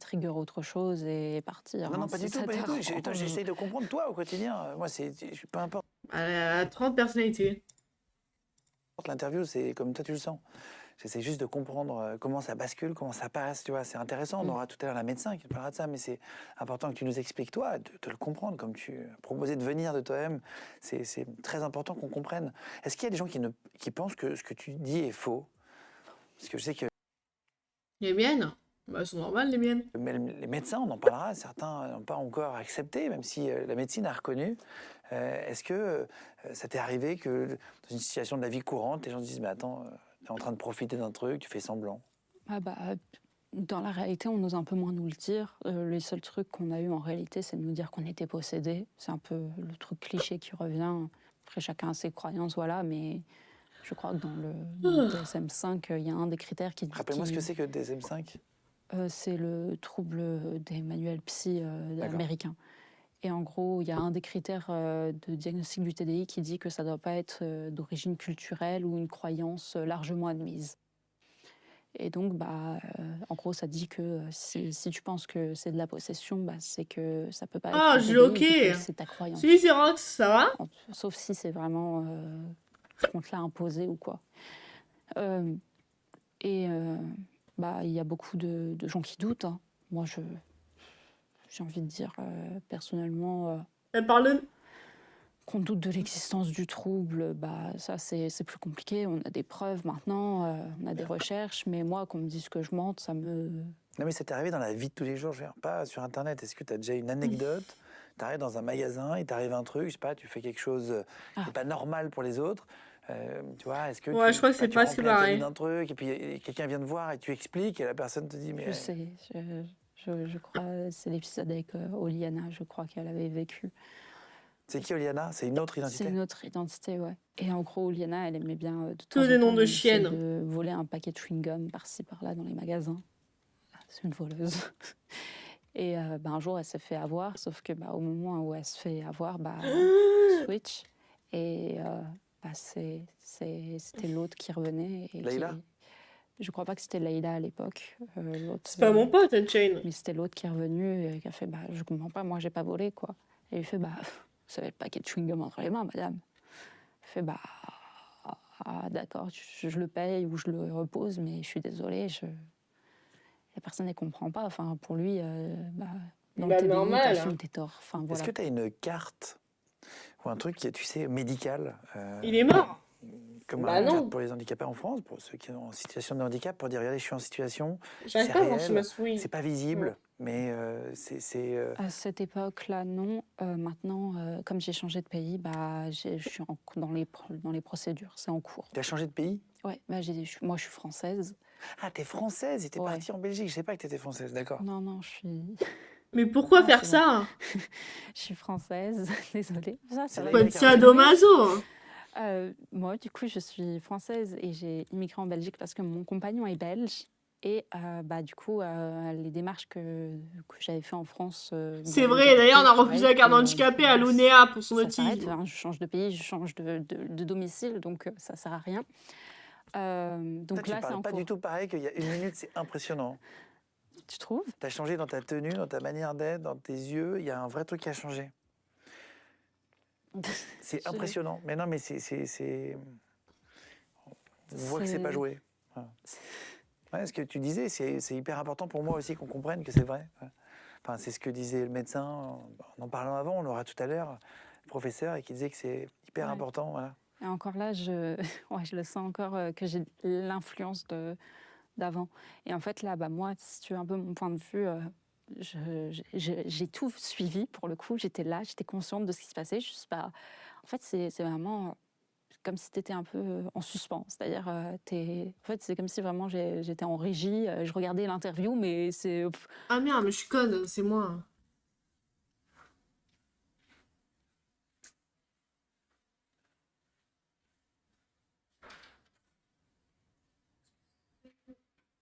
trigger autre chose et partir. Non, hein. pas Si du tout, ça pas du tout. t'arrange. J'essaye de comprendre toi au quotidien. Moi, peu importe Elle a 30 personnalités. l'interview, c'est comme toi tu le sens. J'essaie juste de comprendre comment ça bascule, comment ça passe, tu vois. C'est intéressant. On aura tout à l'heure la médecin qui parlera de ça, mais c'est important que tu nous expliques toi, de le comprendre, comme tu proposais de venir de toi-même. C'est très important qu'on comprenne. Est-ce qu'il y a des gens qui pensent que ce que tu dis est faux? Parce que je sais que Les miennes, bah, elles sont normales, les miennes. même les médecins, on en parlera, certains n'ont pas encore accepté, même si la médecine a reconnu. Est-ce que ça t'est arrivé que dans une situation de la vie courante, les gens se disent mais attends, t'es en train de profiter d'un truc, tu fais semblant? Ah bah, dans la réalité, on ose un peu moins nous le dire. Les seuls trucs qu'on a eu en réalité, c'est de nous dire qu'on était possédés. C'est un peu le truc cliché qui revient. Après, chacun a ses croyances, voilà, mais je crois que dans le DSM-5, il y a un des critères qui... Rappelle-moi ce que c'est que le DSM-5. C'est le trouble des manuels psy D'accord. américains. Et en gros, il y a un des critères de diagnostic du TDI qui dit que ça ne doit pas être d'origine culturelle ou une croyance largement admise. Et donc, en gros, ça dit que si tu penses que c'est de la possession, c'est que ça peut pas être Ah, un je TDI, ok. et que c'est ta croyance. Salut, c'est Rox, ça va? Sauf si c'est vraiment qu'on te l'a imposé ou quoi. Il y a beaucoup de gens qui doutent. Hein. Moi, j'ai envie de dire personnellement Elle parle. qu'on doute de l'existence du trouble, ça c'est plus compliqué. On a des preuves maintenant, on a des recherches, mais moi, qu'on me dise que je mente, ça me... Non mais ça t'est arrivé dans la vie de tous les jours, je veux dire, pas sur Internet. Est-ce que tu as déjà une anecdote? T'arrives dans un magasin, il t'arrive un truc, je sais pas, tu fais quelque chose qui n'est pas normal pour les autres. Tu vois, est-ce que Ouais, je crois que sais c'est pas tu si remplis un caddie pareil. d'un truc et puis quelqu'un vient te voir et tu expliques et la personne te dit mais Je sais, je crois, c'est l'épisode avec Oliana, je crois qu'elle avait vécu. c'est qui Oliana? C'est une autre C'est identité? une autre identité, ouais. Et en gros, Oliana, elle aimait bien de temps Que en des noms temps de essayer chiennes. de voler un paquet de chewing-gum par-ci par-là dans les magasins. C'est une voleuse. Et un jour, elle s'est fait avoir, sauf que au moment où elle se fait avoir, switch. Et c'était l'autre qui revenait. Et Leïla? Je crois pas que c'était Leïla à l'époque. L'autre, C'est pas mon pote, Unchained. mais c'était l'autre qui est revenu et qui a fait je comprends pas, moi j'ai pas volé quoi. Et il fait vous avez le paquet de chewing-gum entre les mains, madame. Il fait d'accord, je le paye ou je le repose, mais je suis désolée, la personne ne comprend pas. Enfin, pour lui, dans le TDI, normal. t'assumes tes torts. Enfin, voilà. Est-ce que tu as une carte ou un truc qui est, tu sais, médical Il est mort. comme Bah un non. carte pour les handicapés en France, pour ceux qui sont en situation de handicap, pour dire regardez, je suis en situation, J'arrive c'est pas à brancher ma réel, souris. c'est pas visible, mais À cette époque-là, non. Maintenant, comme j'ai changé de pays, je suis dans les procédures. C'est en cours. Tu as changé de pays? Ouais, moi, je suis française. Ah, t'es française et t'es Ouais. partie en Belgique. Je sais pas que t'étais française, d'accord. Non, je suis... Mais pourquoi Ah, faire c'est bon. ça? Je suis française, désolée. Ça C'est va. la- Pas de sadomaso. Moi, du coup, je suis française et j'ai immigré en Belgique parce que mon compagnon est belge. Et du coup, les démarches que j'avais fait en France... C'est vrai, d'ailleurs, on a refusé la carte handicapée handicapée à l'ONEA pour son ça s'arrête. autisme. Enfin, je change de pays, je change de domicile, donc ça sert à rien. Donc Toi, là, tu c'est parles en pas cours. du tout pareil qu'il y a une minute, c'est impressionnant. Tu trouves? T'as changé dans ta tenue, dans ta manière d'être, dans tes yeux. Il y a un vrai truc qui a changé. C'est Je- impressionnant. Mais non, mais on voit que c'est pas joué. Voilà. Ouais, ce que tu disais, c'est hyper important pour moi aussi qu'on comprenne que c'est vrai. Ouais. Enfin, c'est ce que disait le médecin en parlant avant, on l'aura tout à l'heure, le professeur, et qui disait que c'est hyper Ouais. important. Voilà. Et encore là, je le sens encore que j'ai l'influence d'avant. Et en fait, là, moi, si tu veux un peu mon point de vue, j'ai tout suivi pour le coup. J'étais là, j'étais consciente de ce qui se passait. Je suis pas... En fait, c'est vraiment comme si tu étais un peu en suspens. C'est-à-dire, en fait, c'est comme si vraiment j'étais en régie. Je regardais l'interview, mais c'est... Ah merde, mais je suis conne, c'est moi.